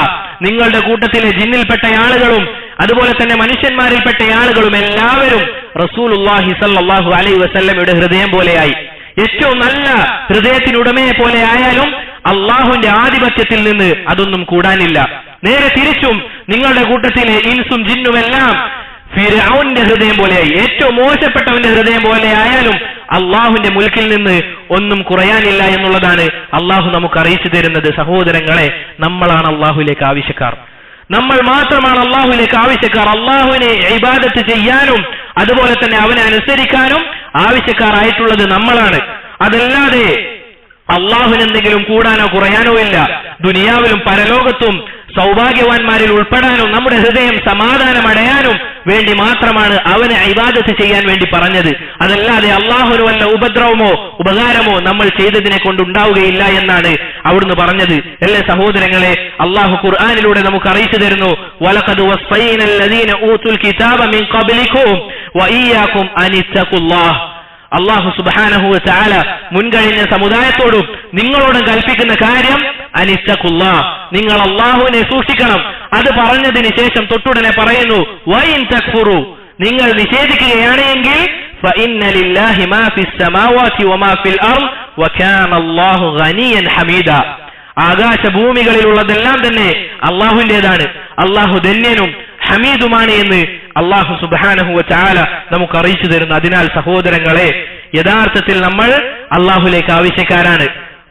നിങ്ങളുടെ കൂട്ടത്തിലെ ജിന്നിൽപ്പെട്ട ആളുകളും അതുപോലെ തന്നെ മനുഷ്യന്മാരിൽപ്പെട്ട ആളുകളും എല്ലാവരും റസൂലുള്ളാഹി സല്ലല്ലാഹു അലൈഹി വസല്ലമയുടെ ഹൃദയം പോലെയായി, ഏറ്റവും നല്ല ഹൃദയത്തിനുടമയെ പോലെ ആയാലും അള്ളാഹുവിന്റെ ആധിപത്യത്തിൽ നിന്ന് അതൊന്നും കൂടാനില്ല. നേരെ തിരിച്ചും നിങ്ങളുടെ കൂട്ടത്തിലെ ഇൻസും ജിന്നുമെല്ലാം ഫിർഔന്റെ ഹൃദയം പോലെയായി, ഏറ്റവും മോശപ്പെട്ടവന്റെ ഹൃദയം പോലെ ആയാലും അള്ളാഹുവിന്റെ മുൽക്കിൽ നിന്ന് ഒന്നും കുറയാനില്ല എന്നുള്ളതാണ് അള്ളാഹു നമുക്ക് അറിയിച്ചു തരുന്നത്. സഹോദരങ്ങളെ, നമ്മളാണ് അള്ളാഹുവിലേക്ക് ആവശ്യക്കാർ, നമ്മൾ മാത്രമാണ് അള്ളാഹുവിലേക്ക് ആവശ്യക്കാർ. അള്ളാഹുവിനെ ഇബാദത്ത് ചെയ്യാനും അതുപോലെ തന്നെ അവനെ അനുസരിക്കാനും ആവശ്യക്കാരായിട്ടുള്ളത് നമ്മളാണ്. അതല്ലാതെ അള്ളാഹുവിന് എന്തെങ്കിലും കൂടാനോ കുറയാനോ ഇല്ല. ദുനിയാവിലും പരലോകത്തും സൗഭാഗ്യവാന്മാരിൽ ഉൾപ്പെടാനും നമ്മുടെ ഹൃദയം സമാധാനമടയാനും വേണ്ടി മാത്രമാണ് അവനെ ഇബാദത്ത് ചെയ്യാൻ വേണ്ടി പറഞ്ഞത്. അതല്ലാതെ അള്ളാഹുവിന് വല്ല ഉപദ്രവമോ ഉപകാരമോ നമ്മൾ ചെയ്തതിനെ കൊണ്ടുണ്ടാവുകയില്ല എന്നാണ് അവിടുന്ന് പറഞ്ഞത്. അല്ലേ സഹോദരങ്ങളെ, അള്ളാഹു ഖുർആനിലൂടെ നമുക്ക് അറിയിച്ചു തരുന്നു, വലഖദ് വസ്സൈനൽ ലദീന ഊതുൽ കിതാബ മിൻ ഖബ്ലികും വഇയ്യാകും അനിത്തഖുല്ലാഹ്, അല്ലാഹു സുബ്ഹാനഹു വ തആല മുൻകഴിഞ്ഞ സമുദായത്തോടും നിങ്ങളോടും കൽപ്പിക്കുന്ന കാര്യം അനിത്തഖുല്ലാഹ്, നിങ്ങൾ അല്ലാഹുവിനെ സൂക്ഷിക്കണം. അത് പറഞ്ഞതിന് ശേഷം തൊട്ടുടനെ പറയുന്നു വഇൻ തക്ഫുറു, നിങ്ങൾ നിഷേധിക്കുകയാണെങ്കിൽ ഫഇന്ന ലില്ലാഹി മാ ഫിസ് സമാവാതി വമാ ഫിൽ അർദ് വകാന അല്ലാഹു ഗനിയൻ ഹമീദ. ആകാശഭൂമികളിലുള്ളതെല്ലാം തന്നെ അല്ലാഹുവിന്റേതാണ്, അല്ലാഹു ധന്യനും ഹമീദുമാണ് എന്ന് അല്ലാഹു സുബ്ഹാനഹു വ തആല നമുക്ക് അറിയിച്ചു തരുന്നു. അതിനാൽ സഹോദരങ്ങളെ, യഥാർത്ഥത്തിൽ നമ്മൾ അല്ലാഹുവിലേക്ക് ആവശ്യക്കാരാണ്.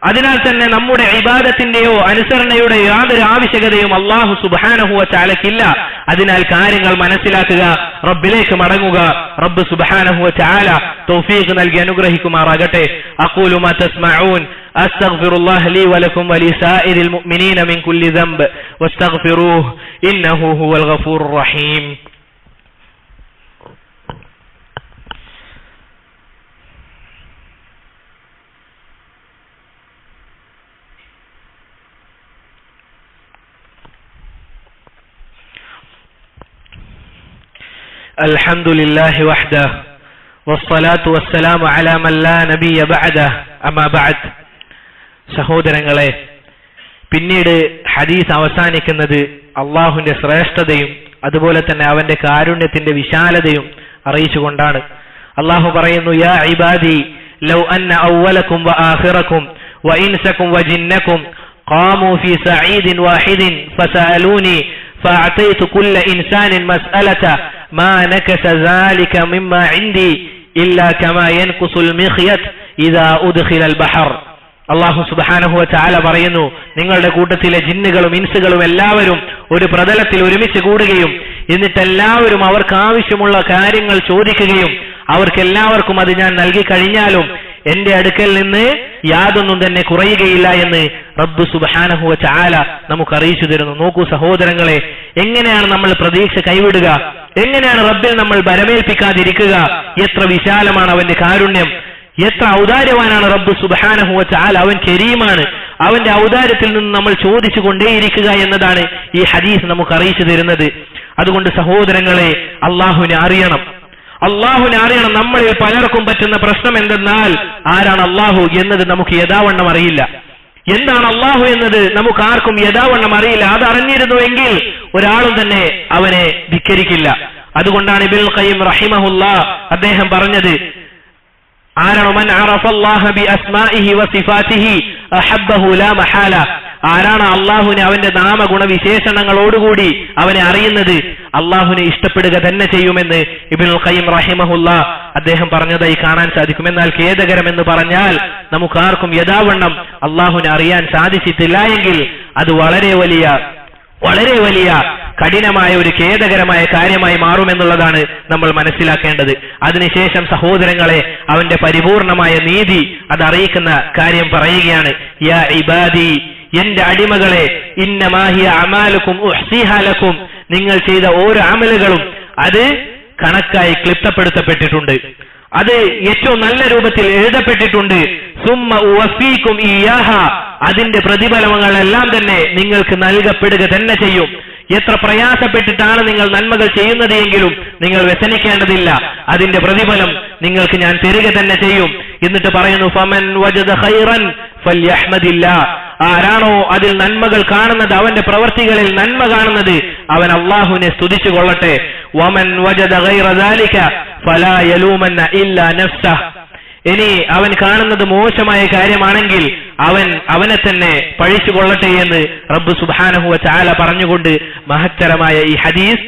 അതിനാൽ തന്നെ നമ്മുടെ ഇബാദത്തിന്റെയോ അനുസരണയുടെയോ യാതൊരു ആവശ്യകതയും അല്ലാഹു സുബ്ഹാനഹു വ തആലയ്ക്കില്ല. അതിനാൽ കാര്യങ്ങൾ മനസ്സിലാക്കുക, റബ്ബിലേക്ക് മടങ്ങുക. റബ്ബ് സുബ്ഹാനഹു വ തആല തൗഫീഖ് നൽകി അനുഗ്രഹിക്കുമാറാകട്ടെ. അഖൂലു മാ തസ്മഊൻ അസ്തഗ്ഫിറുല്ലാഹ ലീ വലക്കും വലിസാഇരിൽ മുഅ്മിനീന മിൻ കുല്ലി ദംബ് വസ്തഗ്ഫിറൂഹു ഇന്നഹു ഹുവൽ ഗഫൂറുർ റഹീം. الحمد لله وحده والصلاة والسلام على من لا نبي بعده أما بعد. സഹോദരങ്ങളെ, പിന്നീട് ഹദീസ് അവസാനിക്കുന്നത് അള്ളാഹുവിന്റെ ശ്രേഷ്ഠതയും അതുപോലെ തന്നെ അവന്റെ കാരുണ്യത്തിന്റെ വിശാലതയും അറിയിച്ചുകൊണ്ടാണ്. അള്ളാഹു പറയുന്നു, യാ ഇബാദി ലൗ അന്ന അവ്വലക്കും വആഖിറക്കും വഇൻസക്കും വജിന്നക്കും ഖാമൂ ഫീ സഈദിൻ വാഹിദിൻ ഫസഅലൂനി فأعطيت كل إنسان مسألة ما نكس ذلك مما عندي إلا كما ينقص المخيط إذا أدخل البحر. അല്ലാഹു സുബ്ഹാനഹു വ തആല പറയുന്നു, നിങ്ങളുടെ കൂട്ടത്തിലെ ജിന്നുകളും ഇൻസുകളും എല്ലാവരും ഒരു പ്രതലത്തിൽ ഒരുമിച്ച് കൂടുകയും എന്നിട്ട് എല്ലാവരും അവർക്ക് ആവശ്യമുള്ള കാര്യങ്ങൾ ചോദിക്കുകയും അവർക്കെല്ലാവർക്കും അത് ഞാൻ നൽകി കഴിഞ്ഞാലും എന്റെ അടുക്കൽ നിന്ന് യാതൊന്നും തന്നെ കുറയുകയില്ല എന്ന് റബ്ബ് സുബ്ഹാനഹു വ തആല നമുക്ക് അറിയിച്ചു തരുന്നു. നോക്കൂ സഹോദരങ്ങളെ, എങ്ങനെയാണ് നമ്മൾ പ്രതീക്ഷ കൈവിടുക? എങ്ങനെയാണ് റബ്ബിൽ നമ്മൾ ബരമേൽപ്പിക്കാതിരിക്കുക? എത്ര വിശാലമാണ് അവന്റെ കാരുണ്യം, എത്ര ഔദാര്യവാനാണ് റബ്ബ് സുബ്ഹാനഹു വ തആല. അവൻ കരീമാണ്. അവന്റെ ഔദാര്യത്തിൽ നിന്ന് നമ്മൾ ചോദിച്ചു കൊണ്ടേയിരിക്കുക എന്നതാണ് ഈ ഹദീസ് നമുക്ക് അറിയിച്ചു തരുന്നത്. അതുകൊണ്ട് സഹോദരങ്ങളെ, അള്ളാഹുവിനെ അറിയണം. നമ്മളിൽ പലർക്കും പറ്റുന്ന പ്രശ്നം എന്തെന്നാൽ, ആരാണ് അള്ളാഹു എന്നത് നമുക്ക് യഥാവണ്ണം അറിയില്ല. എന്താണ് അള്ളാഹു എന്നത് നമുക്ക് ആർക്കും യഥാവണ്ണം അറിയില്ല. അതറിഞ്ഞിരുന്നുവെങ്കിൽ ഒരാളും തന്നെ അവനെ ധിക്കരിക്കില്ല. അതുകൊണ്ടാണ് ഇബ്നുൽ ഖയ്യിം റഹിമഹുല്ലാഹ് അദ്ദേഹം പറഞ്ഞത്, ആരാണ് മൻ അറഫല്ലാഹ ബി അസ്മാഇഹി വസിഫാതിഹി അഹബ്ബഹു ലാ മഹാല. ആരാണ് അള്ളാഹുവിനെ അവന്റെ നാമഗുണവിശേഷണങ്ങളോടുകൂടി അവനെ അറിയുന്നത്, അള്ളാഹുവിനെ ഇഷ്ടപ്പെടുക തന്നെ ചെയ്യുമെന്ന് ഇബ്നുൽ ഖയ്യിം റഹിമഹുല്ലാഹ് അദ്ദേഹം പറഞ്ഞതായി കാണാൻ സാധിക്കും. എന്നാൽ ഖേദകരമെന്ന് പറഞ്ഞാൽ നമുക്കാർക്കും യഥാവണ്ണം അള്ളാഹുവിനെ അറിയാൻ സാധിച്ചിട്ടില്ല എങ്കിൽ അത് വളരെ വലിയ കഠിനമായ ഒരു ഖേദകരമായ കാര്യമായി മാറുമെന്നുള്ളതാണ് നമ്മൾ മനസ്സിലാക്കേണ്ടത്. അതിനുശേഷം സഹോദരങ്ങളെ, അവന്റെ പരിപൂർണമായ നീതി അതറിയിക്കുന്ന കാര്യം പറയുകയാണ്. യാ ഇബാദി, എന്റെ അടിമകളെ, ഇന്നമാ ഹിയ അമാലുക്കും ഉഹ്സിഹാ ലക്കും, നിങ്ങൾ ചെയ്ത ഓരോ അമലുകളും അത് കണക്കായി ക്ലിപ്തപ്പെടുത്തപ്പെട്ടിട്ടുണ്ട്, അത് ഏറ്റവും നല്ല രൂപത്തിൽ എഴുതപ്പെട്ടിട്ടുണ്ട്. സുമ്മ ഉവഫീകും ഇയ്യാഹ, അതിന്റെ പ്രതിഫലങ്ങളെല്ലാം തന്നെ നിങ്ങൾക്ക് നൽകപ്പെടുക തന്നെ ചെയ്യും. എത്ര പ്രയാസപ്പെട്ടിട്ടാണ് നിങ്ങൾ നന്മകൾ ചെയ്യുന്നത് എങ്കിലും നിങ്ങൾ വ്യസനിക്കേണ്ടതില്ല, അതിന്റെ പ്രതിഫലം നിങ്ങൾക്ക് ഞാൻ തരിക തന്നെ ചെയ്യും. എന്നിട്ട് പറയുന്നു, ഫമൻ വജദ ഖൈറൻ ഫൽയഹ്മദില്ലാ, ആരാണോ അതിൽ നന്മകൾ കാണുന്നത്, അവന്റെ പ്രവർത്തികളിൽ നന്മ കാണുന്നത്, അവൻ അള്ളാഹുവിനെ സ്തുതിച്ചു കൊള്ളട്ടെ. വമൻ വജദ ഗൈറ ദാലിക ഫലാ യലൂമന്ന ഇല്ലാ നഫ്സഹ്, ഇനി അവൻ കാണുന്നത് മോശമായ കാര്യമാണെങ്കിൽ അവനെ തന്നെ പഴിച്ചു കൊള്ളട്ടെ എന്ന് റബ്ബ് സുബ്ഹാനഹു വ തആല പറഞ്ഞുകൊണ്ട് മഹത്തരമായ ഈ ഹദീസ്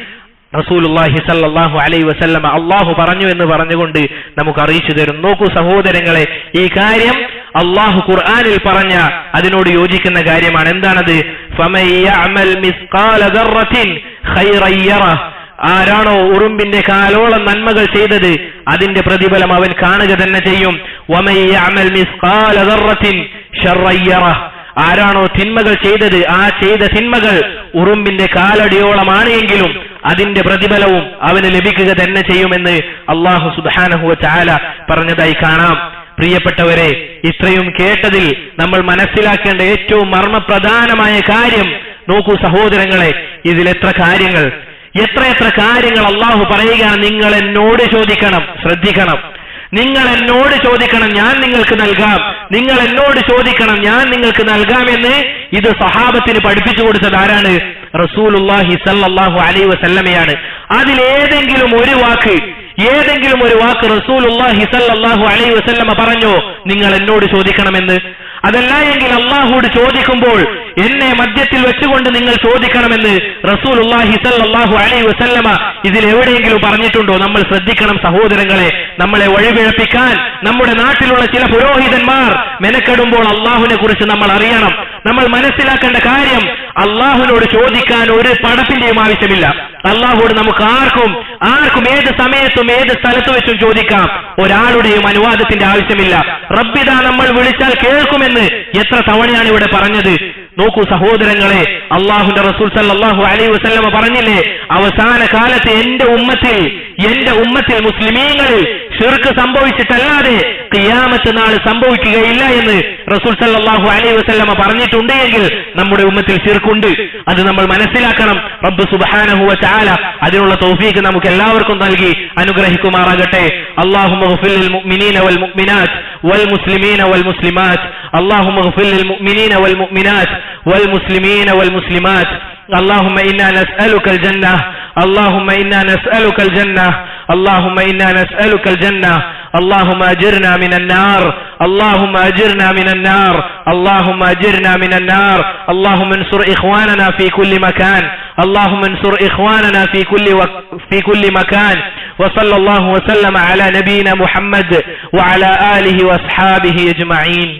റസൂലുള്ളാഹി സ്വല്ലല്ലാഹു അലൈഹി വസല്ലം അല്ലാഹു പറഞ്ഞു എന്ന് പറഞ്ഞുകൊണ്ട് നമുക്ക് അറിയിച്ചു തരും. നോക്കൂ സഹോദരങ്ങളെ, ഈ കാര്യം അല്ലാഹു ഖുർആനിൽ പറഞ്ഞ അതിനോട് യോജിക്കുന്ന കാര്യമാണ്. എന്താണത്? ഫമൻ യഅമൽ മിസ്ഖാല ദർറത്തിൻ ഖൈറൻ യറഹ്, ആരാണോ ഉറുമ്പിന്റെ കാലോളം നന്മകൾ ചെയ്തത് അതിന്റെ പ്രതിഫലം അവൻ കാണുക തന്നെ ചെയ്യും. വമൻ യഅമൽ മിസ്ഖാല ദർറത്തിൻ ശർറൻ യറഹ്, ആരാണോ തിന്മകൾ ചെയ്തത് ആ ചെയ്ത തിന്മകൾ ഉറുമ്പിന്റെ കാലടിയോളമാണ് എങ്കിലും അതിന്റെ പ്രതിഫലവും അവന് ലഭിക്കുക തന്നെ ചെയ്യുമെന്ന് അല്ലാഹു സുബ്ഹാനഹു വ തആല പറഞ്ഞതായി കാണാം. പ്രിയപ്പെട്ടവരെ, ഇത്രയും കേട്ടതിൽ നമ്മൾ മനസ്സിലാക്കേണ്ട ഏറ്റവും മർമ്മപ്രധാനമായ കാര്യം നോക്കൂ സഹോദരങ്ങളെ, ഇതിൽ എത്ര കാര്യങ്ങൾ അല്ലാഹു പറയുകയാണ്. നിങ്ങൾ എന്നോട് ചോദിക്കണം, ശ്രദ്ധിക്കണം. നിങ്ങൾ എന്നോട് ചോദിക്കണം, ഞാൻ നിങ്ങൾക്ക് നൽകാം, നിങ്ങൾ എന്നോട് ചോദിക്കണം, ഞാൻ നിങ്ങൾക്ക് നൽകാമെന്ന് ഇത് സഹാബത്തിന് പഠിപ്പിച്ചു കൊടുത്തത് ആരാണ്? റസൂലുള്ളാഹി സ്വല്ലല്ലാഹു അലൈഹി വസല്ലമയാണ്. അതിലേതെങ്കിലും ഒരു വാക്ക് റസൂലുള്ളാഹി സ്വല്ലല്ലാഹു അലൈഹി വസല്ലമ പറഞ്ഞോ നിങ്ങൾ എന്നോട് ചോദിക്കണമെന്ന്? അതല്ല എങ്കിൽ അള്ളാഹുവോട് ചോദിക്കുമ്പോൾ എന്നെ മധ്യത്തിൽ വെച്ചുകൊണ്ട് നിങ്ങൾ ചോദിക്കണമെന്ന് റസൂലുള്ളാഹി സ്വല്ലല്ലാഹു അലൈഹി വസല്ലമ ഇതിൽ എവിടെയെങ്കിലും പറഞ്ഞിട്ടുണ്ടോ? നമ്മൾ ശ്രദ്ധിക്കണം സഹോദരങ്ങളെ. നമ്മളെ വഴിപിഴപ്പിക്കാൻ നമ്മുടെ നാട്ടിലുള്ള ചില പുരോഹിതന്മാർ മെനക്കെടുമ്പോൾ അള്ളാഹുവിനെ കുറിച്ച് നമ്മൾ അറിയണം. നമ്മൾ മനസ്സിലാക്കേണ്ട കാര്യം, അള്ളാഹുവിനോട് ചോദിക്കാൻ ഒരു പടത്തിന്റെയും ആവശ്യമില്ല. അള്ളാഹുവോട് നമുക്ക് ആർക്കും ഏത് സമയത്തും ഏത് സ്ഥലത്ത് വെച്ചും ചോദിക്കാം. ഒരാളുടെയും അനുവാദത്തിന്റെ ആവശ്യമില്ല. റബ്ബിദാ നമ്മൾ വിളിച്ചാൽ കേൾക്കുമെന്ന് എത്ര തവണയാണ് ഇവിടെ പറഞ്ഞത്? നോക്കൂ സഹോദരങ്ങളെ, അള്ളാഹുവിന്റെ റസൂൽ സല്ലല്ലാഹു അലൈഹി വസല്ലമ പറഞ്ഞില്ലേ, അവസാന കാലത്ത് എന്റെ ഉമ്മത്തിൽ മുസ്ലിമീങ്ങളിൽ ശിർക്ക് സംഭവിച്ചിട്ടല്ലാതെ ഖിയാമത്ത് നാൾ സംഭവിക്കുകയില്ല എന്ന് റസൂൽ സല്ലല്ലാഹു അലൈഹി വസല്ലമ പറഞ്ഞിട്ടുണ്ട്. എങ്കിൽ നമ്മുടെ ഉമ്മത്തിൽ ശിർക്കുണ്ട്, അത് നമ്മൾ മനസ്സിലാക്കണം. റബ്ബ് സുബ്ഹാനഹു വ തആല അതിനുള്ള തൗഫീഖ് നമുക്ക് എല്ലാവർക്കും നൽകി അനുഗ്രഹിക്കുമാറാകട്ടെ. അല്ലാഹുമ്മ ഗ്ഫിർ ലിൽ മുഅ്മിനീന വൽ മുഅ്മിനാത്ത് വൽ മുസ്ലിമീന വൽ മുസ്ലിമാത്ത്. അല്ലാഹുമ്മ ഗ്ഫിർ ലിൽ മുഅ്മിനീന വൽ മുഅ്മിനാത്ത് വൽ മുസ്ലിമീന വൽ മുസ്ലിമാത്ത്. اللهم إنا نسألك الجنة، اللهم إنا نسألك الجنة، اللهم إنا نسألك الجنة. اللهم أجرنا من النار، اللهم أجرنا من النار، اللهم أجرنا من النار. اللهم انصر إخواننا في كل مكان، اللهم انصر إخواننا في كل مكان. وصلى الله وسلم على نبينا محمد وعلى آله وأصحابه أجمعين.